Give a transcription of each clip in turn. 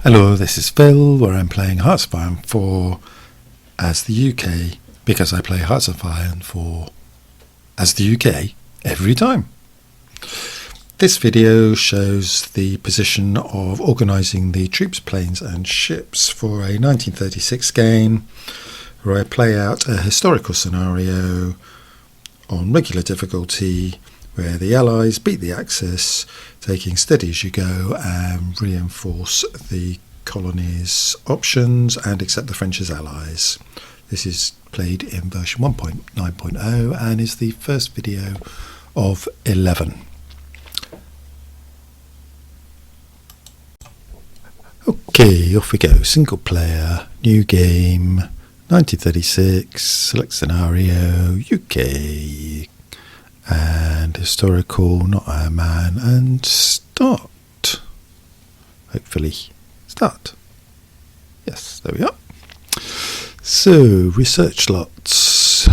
Hello, this is Phil, where I'm playing Hearts of Iron 4 as the UK, because I play Hearts of Iron 4 as the UK every time. This video shows the position of organising the troops, planes and ships for a 1936 game, where I play out a historical scenario on regular difficulty, where the Allies beat the Axis, taking steady as you go, and reinforce the colony's options and accept the French as allies. This is played in version 1.9.0 and is the first video of 11. Okay, off we go. Single player, new game, 1936, select scenario, UK, and historical, not Iron Man, and start. Hopefully start. Yes, there we are. So research lots,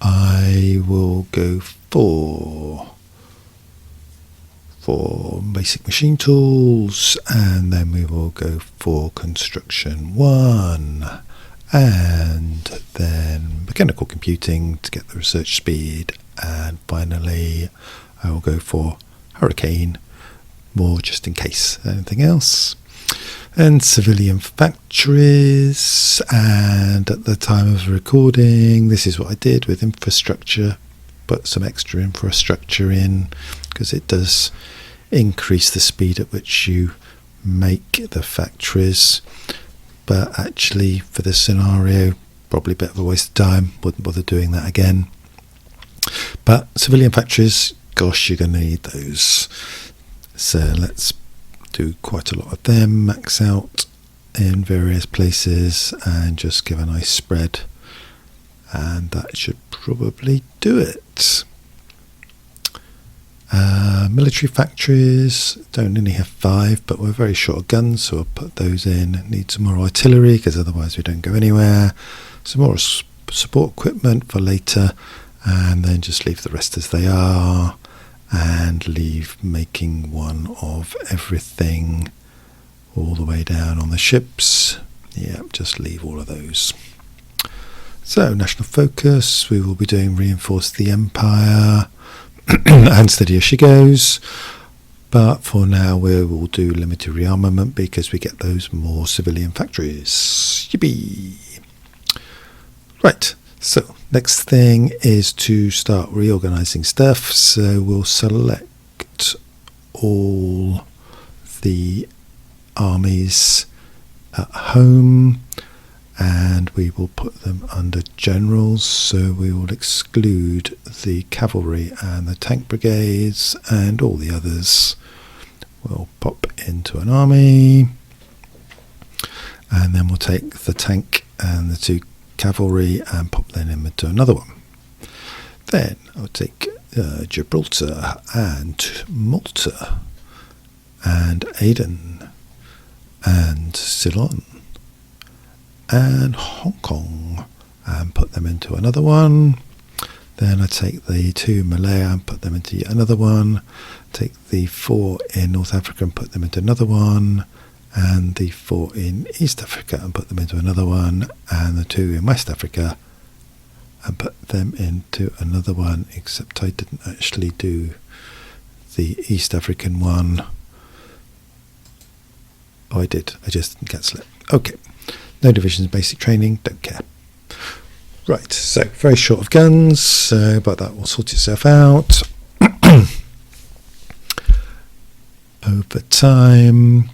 I will go for basic machine tools, and then we will go for construction 1, and then mechanical computing to get the research speed, and finally I will go for hurricane, more just in case anything else, and civilian factories. And at the time of recording, this is what I did with infrastructure, put some extra infrastructure in because it does increase the speed at which you make the factories, but actually for this scenario probably a bit of a waste of time, wouldn't bother doing that again. But civilian factories, gosh, you're going to need those, so let's do quite a lot of them, max out in various places and just give a nice spread, and that should probably do it. Military factories don't only have 5, but we're very short of guns, so I'll put those in. Need some more artillery because otherwise we don't go anywhere. Some more support equipment for later, and then just leave the rest as they are, and leave making one of everything all the way down on the ships. Yeah, just leave all of those. So national focus, we will be doing reinforce the empire and steady as she goes, but for now we will do limited rearmament because we get those more civilian factories. Yippee! Right, so next thing is to start reorganizing stuff, so we'll select all the armies at home and we will put them under generals, so we will exclude the cavalry and the tank brigades, and all the others will pop into an army, and then we'll take the tank and the 2 cavalry and pop them into another one. Then I'll take Gibraltar and Malta and Aden and Ceylon and Hong Kong and put them into another one. Then I take the 2 Malaya and put them into another one, take the 4 in North Africa and put them into another one, and the 4 in East Africa and put them into another one, and the 2 in West Africa and put them into another one, except I didn't actually do the East African one. Oh, I did, I just didn't cancel it. Okay, no divisions, basic training, don't care. Right, so very short of guns, but that will sort itself out over time.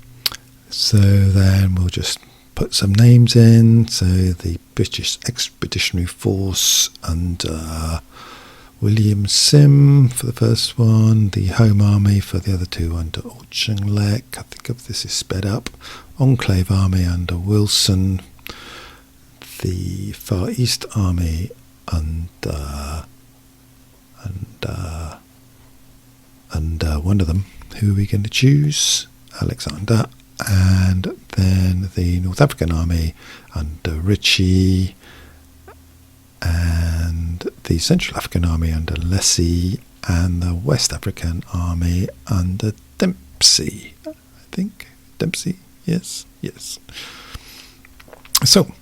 So then we'll just put some names in. So the British Expeditionary Force under William Sim for the first one, the Home Army for the other 2 under Auchinleck. I think of this is sped up. Enclave Army under Wilson, the Far East Army under one of them. Who are we going to choose? Alexander. And then the North African Army under Ritchie, and the Central African Army under Lessie, and the West African Army under Dempsey. I think Dempsey. Yes, yes. So,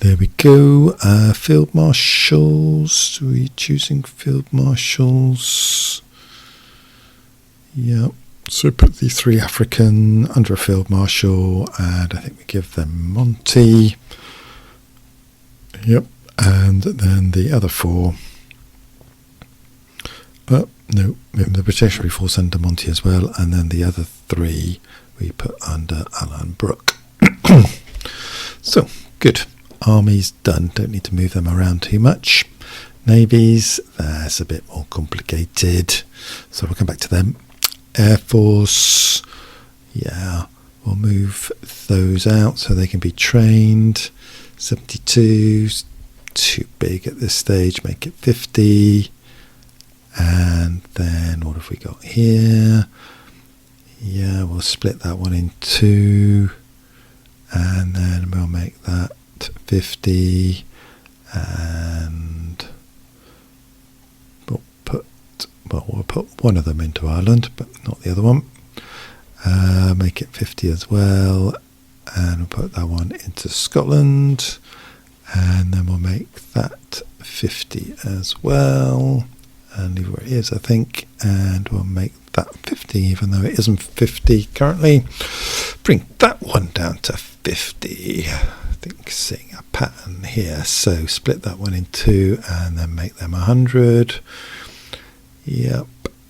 there we go. Field marshals. We're choosing field marshals. Yeah. So put the 3 African under a field marshal, and I think we give them Monty. Yep. And then the other 4. No, the British Force under Monty as well, and then the other 3 we put under Alan Brooke. So, good. Armies done. Don't need to move them around too much. Navies, that's a bit more complicated. So we'll come back to them. Air Force, yeah, we'll move those out so they can be trained. 72, too big at this stage, make it 50. And then what have we got here? Yeah, we'll split that one in 2, and then we'll make that 50, and we'll put one of them into Ireland, but not the other one. Make it 50 as well, and we'll put that one into Scotland, and then we'll make that 50 as well, and leave it where it is, I think, and we'll make that 50, even though it isn't 50 currently. Bring that one down to 50. I think seeing a pattern here. So split that one in 2 and then make them 100. Yep.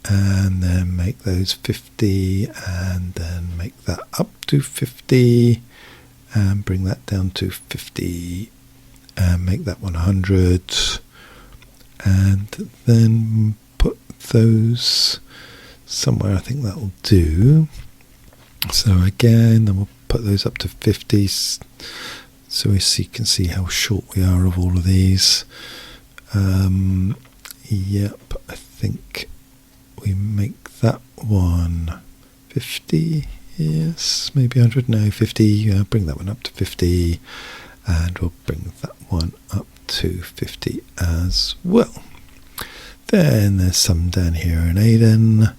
And then make those 50 and then make that up to 50 and bring that down to 50 and make that one 100 and then put those somewhere. I think that'll do. So again, then we'll put those up to 50 so we can see how short we are of all of these. Yep, I think we make that one 50, yes, maybe 100, no, 50, bring that one up to 50, and we'll bring that one up to 50 as well. Then there's some down here in Aden,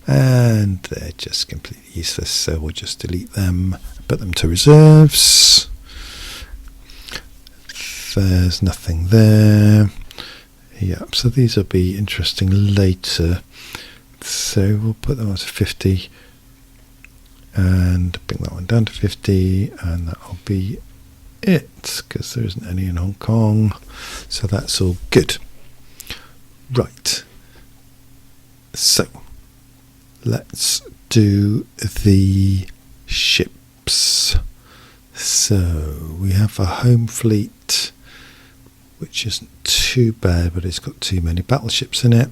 and they're just completely useless, so we'll just delete them, put them to reserves. There's nothing there. Yep, so these will be interesting later. So we'll put them up to 50 and bring that one down to 50, and that'll be it, because there isn't any in Hong Kong. So that's all good. Right. So let's do the ships. So we have a home fleet, which isn't too bad, but it's got too many battleships in it.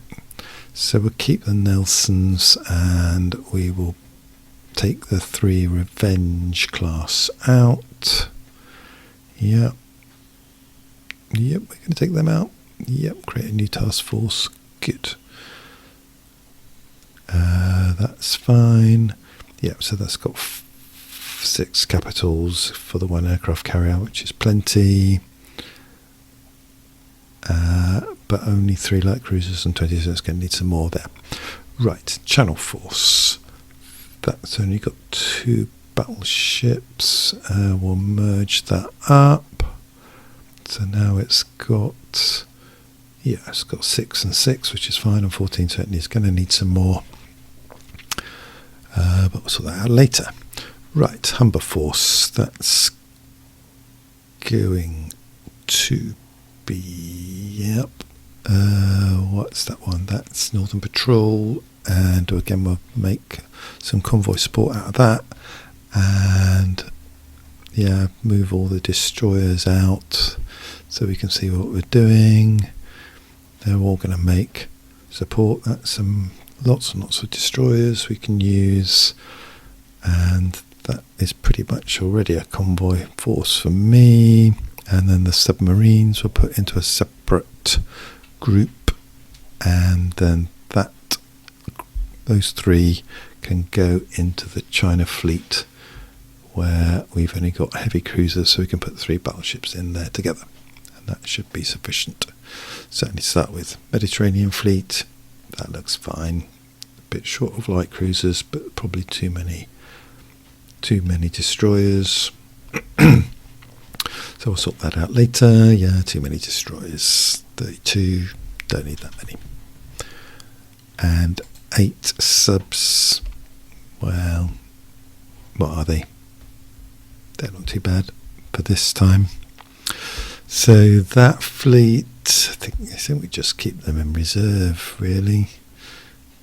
So we'll keep the Nelsons, and we will take the 3 Revenge class out. Yep. Yep, we're going to take them out. Yep, create a new task force. Good. That's fine. Yep, so that's got 6 capitals for the 1 aircraft carrier, which is plenty. But only 3 light cruisers and 20, so it's going to need some more there. Right, Channel Force. That's only got 2 battleships. We'll merge that up. So now it's got, yeah, it's got 6 and 6, which is fine, and 14, so it's going to need some more. But we'll sort that out later. Right, Humber Force. That's going to be, yep. What's that one? That's Northern Patrol, and again we'll make some convoy support out of that, and yeah, move all the destroyers out so we can see what we're doing. They're all going to make support. That's some lots and lots of destroyers we can use, and that is pretty much already a convoy force for me. And then the submarines were put into a separate group, and then those 3 can go into the China fleet, where we've only got heavy cruisers, so we can put 3 battleships in there together, and that should be sufficient. Certainly start with Mediterranean fleet. That looks fine. A bit short of light cruisers, but probably too many too many destroyers. So we'll sort that out later. Yeah, too many destroyers. 32, don't need that many. And 8 subs. Well, what are they? They're not too bad for this time. So that fleet, I think we just keep them in reserve, really.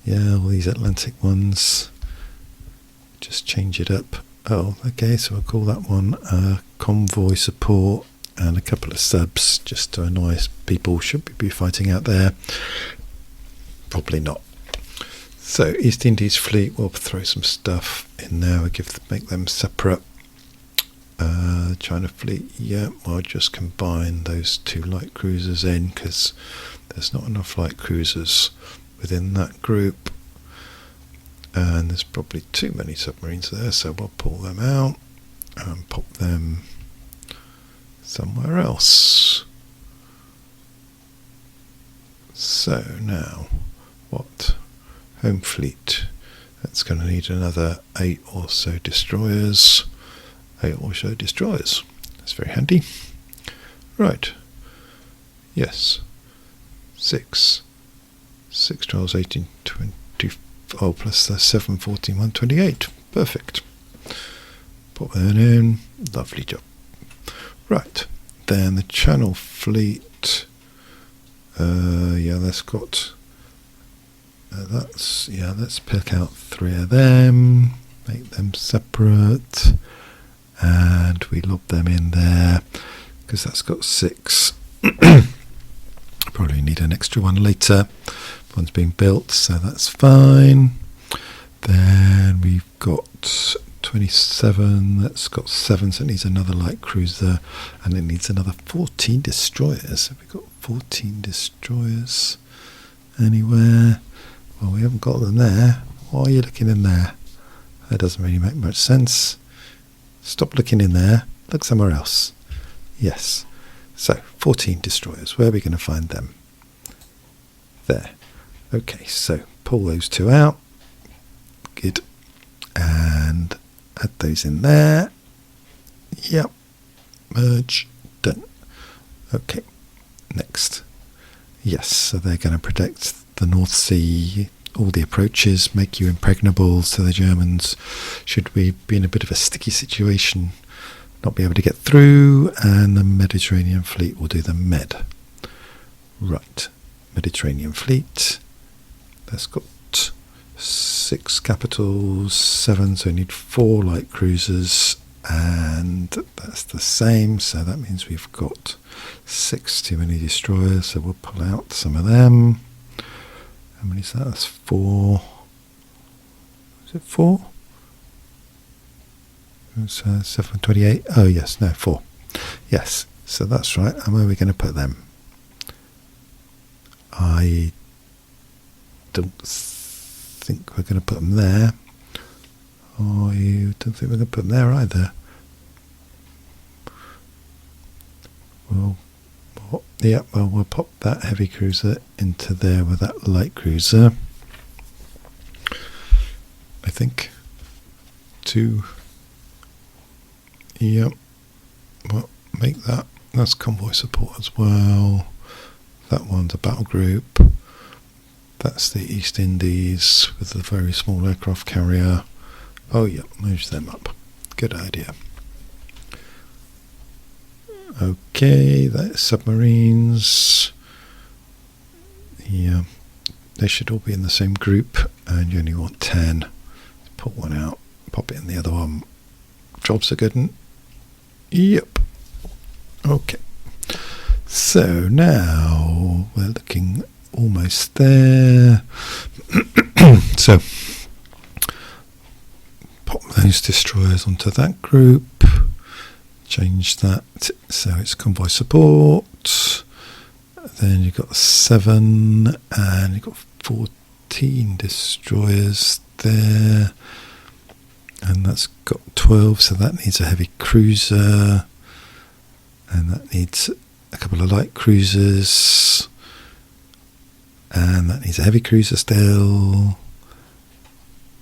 Yeah, all these Atlantic ones. Just change it up. Oh, okay, so we'll call that one convoy support and a couple of subs just to annoy people. Should we be fighting out there? Probably not. So East Indies fleet, we'll throw some stuff in there. We'll make them separate. China fleet, yeah, we'll just combine those 2 light cruisers in because there's not enough light cruisers within that group. And there's probably too many submarines there, so we'll pull them out and pop them somewhere else. So now, what? Home fleet. That's going to need another 8 or so destroyers. 8 or so destroyers. That's very handy. Right. Yes. 6, 12, 18, 20. Oh, plus the 7, 14, 128. Perfect. Put that in. Lovely job. Right. Then the Channel fleet. Yeah, that's got. Let's pick out 3 of them. Make them separate. And we lob them in there because that's got 6. Probably need an extra one later. One's being built, so that's fine. Then we've got 27. That's got 7, so it needs another light cruiser, and it needs another 14 destroyers. Have we got 14 destroyers anywhere? Well, we haven't got them there. Why are you looking in there? That doesn't really make much sense. Stop looking in there. Look somewhere else. Yes. So, 14 destroyers. Where are we going to find them? There. Okay, so pull those 2 out. Good. And add those in there. Yep. Merge. Done. Okay. Next. Yes, so they're going to protect the North Sea, all the approaches, make you impregnable, so the Germans, should we be in a bit of a sticky situation, not be able to get through, and the Mediterranean fleet will do the Med. Right. Mediterranean fleet. That's got 6 capitals, 7, so we need 4 light cruisers, and that's the same, so that means we've got 6 too many destroyers, so we'll pull out some of them. How many is that? That's 4. Is it 4? It's 728. Oh yes, no, 4. Yes, so that's right. And where are we going to put them? I don't think we're going to put them there. Oh, you don't think we're going to put them there either? Well, yeah, well, we'll pop that heavy cruiser into there with that light cruiser. I think. 2. Yep. Well, make that. That's convoy support as well. That one's a battle group. That's the East Indies with the very small aircraft carrier. Oh, yeah, move them up. Good idea. Okay, that's submarines. Yeah, they should all be in the same group, and you only want 10. Pull one out, pop it in the other one. Jobs are good. Yep. Okay. So now we're looking almost there. So pop those destroyers onto that group. Change that so it's convoy support. Then you've got 7 and you've got 14 destroyers there, and that's got 12, so that needs a heavy cruiser, and that needs a couple of light cruisers, and that needs a heavy cruiser still,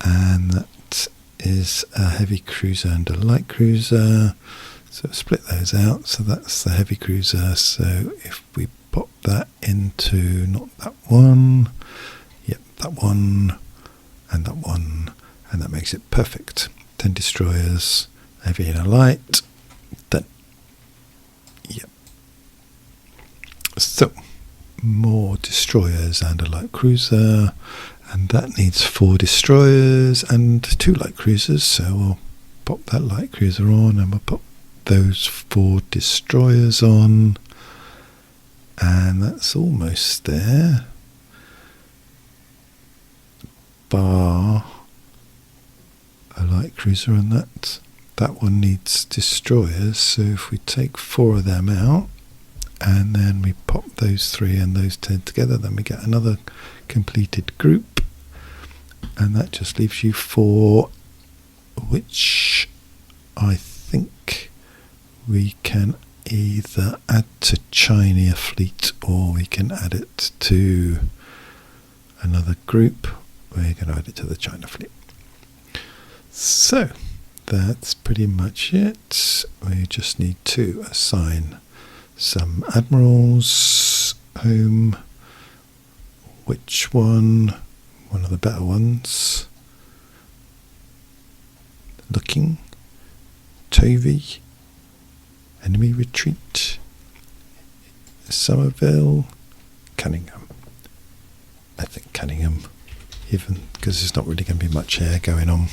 and that is a heavy cruiser and a light cruiser. So split those out. So that's the heavy cruiser. So if we pop that into, not that one, yep, that one, and that one, and that makes it perfect. 10 destroyers, heavy and a light. Done. Yep. So more destroyers and a light cruiser, and that needs 4 destroyers and 2 light cruisers. So we'll pop that light cruiser on, and we'll pop those 4 destroyers on, and that's almost there, bar a light cruiser on that one needs destroyers. So if we take 4 of them out and then we pop those 3 and those 10 together, then we get another completed group, and that just leaves you 4, which I think we can either add to China fleet or we can add it to another group. We're going to add it to the China fleet. So that's pretty much it. We just need to assign some admirals home. Which one? One of the better ones. Looking. Tovey. Enemy retreat. Somerville. Cunningham. I think Cunningham, even because there's not really going to be much air going on.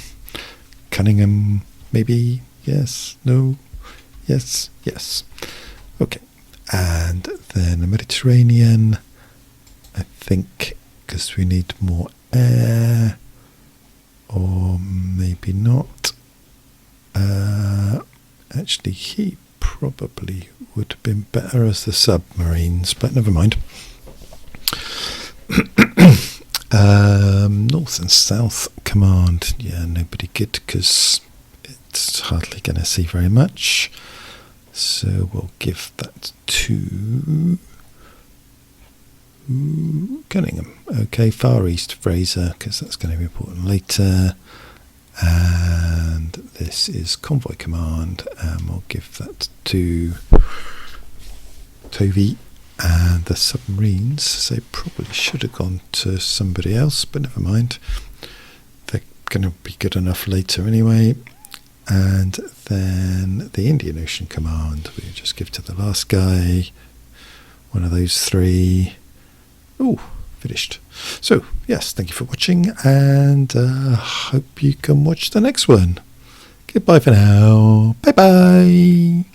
Cunningham, maybe, yes, no, yes, yes. Okay, and then the Mediterranean, I think, because we need more air, or maybe not. Actually, he probably would have been better as the submarines, but never mind. North and South Command, yeah, nobody good because it's hardly going to see very much. So we'll give that to Cunningham. Okay, Far East Fraser, because that's going to be important later. And this is Convoy Command, and we'll give that to Tovey. And the submarines, they probably should have gone to somebody else, but never mind. They're going to be good enough later anyway. And then the Indian Ocean Command, we just give to the last guy. One of those 3. Oh, finished. So, yes, thank you for watching, and hope you can watch the next one. Goodbye for now. Bye-bye.